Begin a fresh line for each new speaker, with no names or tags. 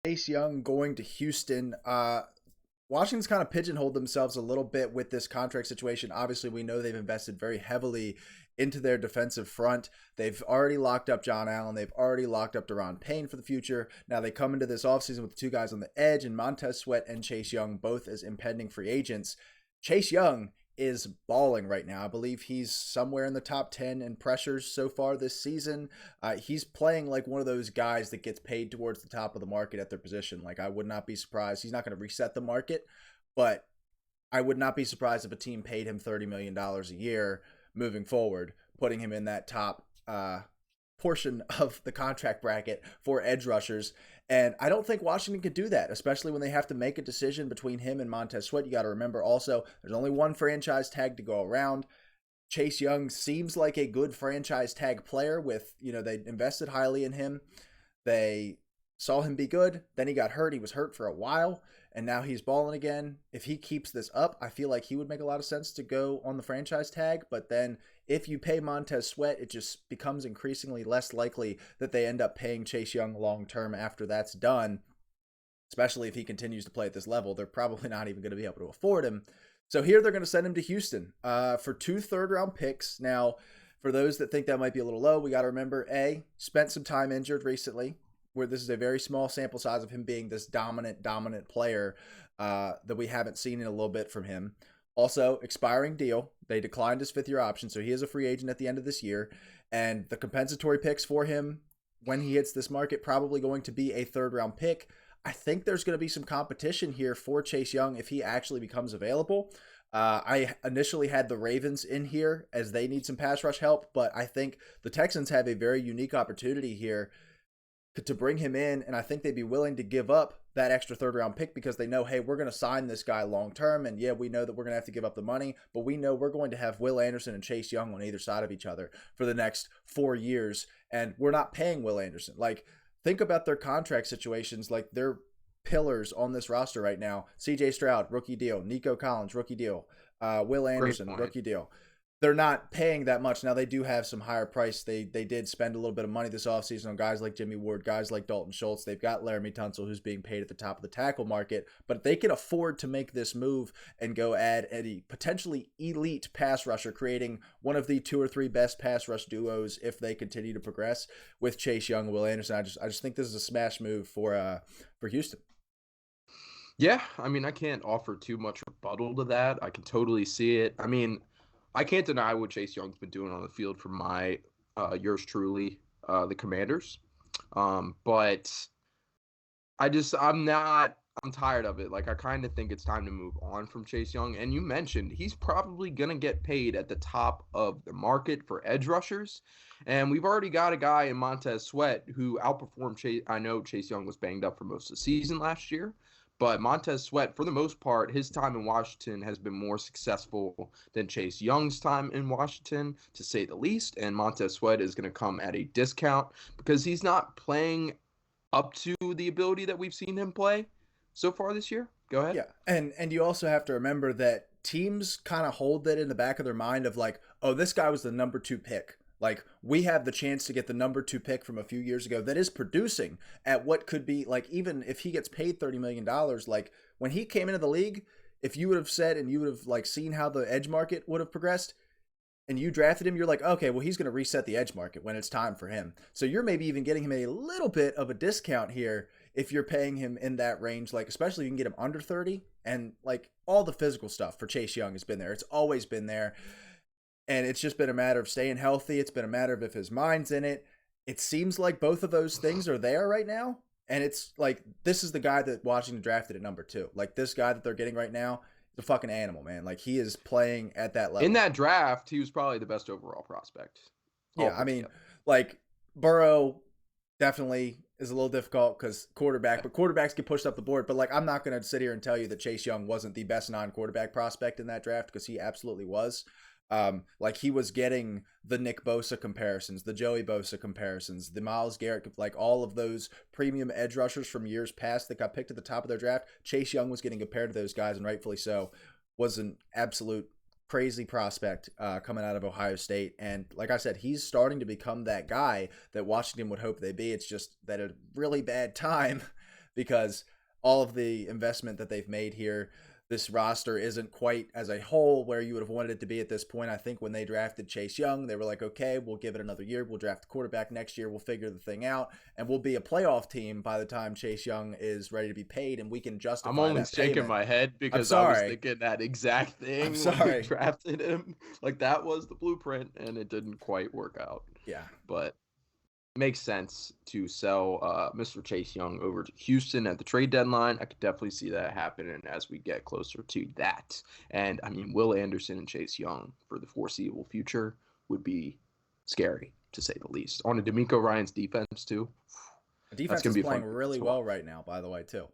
Chase Young going to Houston. Washington's kind of pigeonholed themselves a little bit with this contract situation. Obviously, we know they've invested very heavily into their defensive front. They've already locked up John Allen. They've already locked up Deron Payne for the future. Now they come into this offseason with the two guys on the edge, and Montez Sweat and Chase Young both as impending free agents. Chase Young is balling right now. I believe he's somewhere in the top 10 in pressures so far this season. He's playing like one of those guys that gets paid towards the top of the market at their position. Like, I would not be surprised. He's not going to reset the market, but I would not be surprised if a team paid him $30 million a year moving forward, putting him in that top portion of the contract bracket for edge rushers. And I don't think Washington could do that, especially when they have to make a decision between him and Montez Sweat. You got to remember also, there's only one franchise tag to go around. Chase Young seems like a good franchise tag player with, they invested highly in him. They saw him be good. Then he got hurt. He was hurt for a while, and now he's balling again. If he keeps this up, I feel like he would make a lot of sense to go on the franchise tag. But then if you pay Montez Sweat, it just becomes increasingly less likely that they end up paying Chase Young long term after that's done, especially if he continues to play at this level. They're probably not even going to be able to afford him. So here they're going to send him to Houston for 2 third-round picks. Now, for those that think that might be a little low, we got to remember, spent some time injured recently, where this is a very small sample size of him being this dominant player that we haven't seen in a little bit from him. Also, expiring deal. They declined his 5th-year option, so he is a free agent at the end of this year. And the compensatory picks for him when he hits this market probably going to be a 3rd-round pick. I think there's going to be some competition here for Chase Young if he actually becomes available. I initially had the Ravens in here as they need some pass rush help, but I think the Texans have a very unique opportunity here to bring him in, and I think they'd be willing to give up that extra 3rd-round pick because they know, hey, we're going to sign this guy long term, and yeah, we know that we're going to have to give up the money, but we know we're going to have Will Anderson and Chase Young on either side of each other for the next 4 years, and we're not paying Will Anderson. Like, think about their contract situations. Like, they're pillars on this roster right now. CJ Stroud, rookie deal. Nico Collins, rookie deal. Will Anderson, rookie deal. They're not paying that much. Now, they do have some higher price. They did spend a little bit of money this offseason on guys like Jimmy Ward, guys like Dalton Schultz. They've got Laramie Tunsil, who's being paid at the top of the tackle market. But they can afford to make this move and go add a potentially elite pass rusher, creating one of the 2 or 3 best pass rush duos if they continue to progress with Chase Young and Will Anderson. I just think this is a smash move for Houston.
Yeah, I mean, I can't offer too much rebuttal to that. I can totally see it. I mean, I can't deny what Chase Young's been doing on the field for my yours truly, the Commanders. But I'm tired of it. Like, I kind of think it's time to move on from Chase Young. And you mentioned he's probably going to get paid at the top of the market for edge rushers. And we've already got a guy in Montez Sweat who outperformed Chase. I know Chase Young was banged up for most of the season last year. But Montez Sweat, for the most part, his time in Washington has been more successful than Chase Young's time in Washington, to say the least. And Montez Sweat is going to come at a discount because he's not playing up to the ability that we've seen him play so far this year. Go ahead.
Yeah, and you also have to remember that teams kind of hold that in the back of their mind of like, oh, this guy was the number 2 pick. Like, we have the chance to get the number 2 pick from a few years ago that is producing at what could be, like, even if he gets paid $30 million, like, when he came into the league, if you would have said and you would have, like, seen how the edge market would have progressed and you drafted him, you're like, okay, well, he's going to reset the edge market when it's time for him. So you're maybe even getting him a little bit of a discount here if you're paying him in that range, like, especially if you can get him under 30. And, like, all the physical stuff for Chase Young has been there. It's always been there. And it's just been a matter of staying healthy. It's been a matter of if his mind's in it. It seems like both of those things are there right now. And it's like, this is the guy that Washington drafted at number 2. Like, this guy that they're getting right now is a fucking animal, man. Like, he is playing at that level.
In that draft, he was probably the best overall prospect.
Yeah, I mean, like, Burrow definitely is a little difficult because quarterback, but quarterbacks get pushed up the board. But, like, I'm not going to sit here and tell you that Chase Young wasn't the best non-quarterback prospect in that draft, because he absolutely was. Like, he was getting the Nick Bosa comparisons, the Joey Bosa comparisons, the Myles Garrett, like all of those premium edge rushers from years past that got picked at the top of their draft. Chase Young was getting compared to those guys, and rightfully so. Was an absolute crazy prospect coming out of Ohio State. And like I said, he's starting to become that guy that Washington would hope they be. It's just that at a really bad time because all of the investment that they've made here, this roster isn't quite as a whole where you would have wanted it to be at this point. I think when they drafted Chase Young, they were like, okay, we'll give it another year. We'll draft a quarterback next year. We'll figure the thing out, and we'll be a playoff team by the time Chase Young is ready to be paid, and we can justify
I'm only
that
shaking
payment.
my head because I was thinking that exact thing
I'm
when
sorry.
we drafted him. Like, that was the blueprint, and it didn't quite work out.
Yeah.
But makes sense to sell Mr. Chase Young over to Houston at the trade deadline. I could definitely see that happening as we get closer to that. And I mean, Will Anderson and Chase Young for the foreseeable future would be scary, to say the least. On a D'Amico Ryans defense too.
The defense is playing really well right now, by the way, too.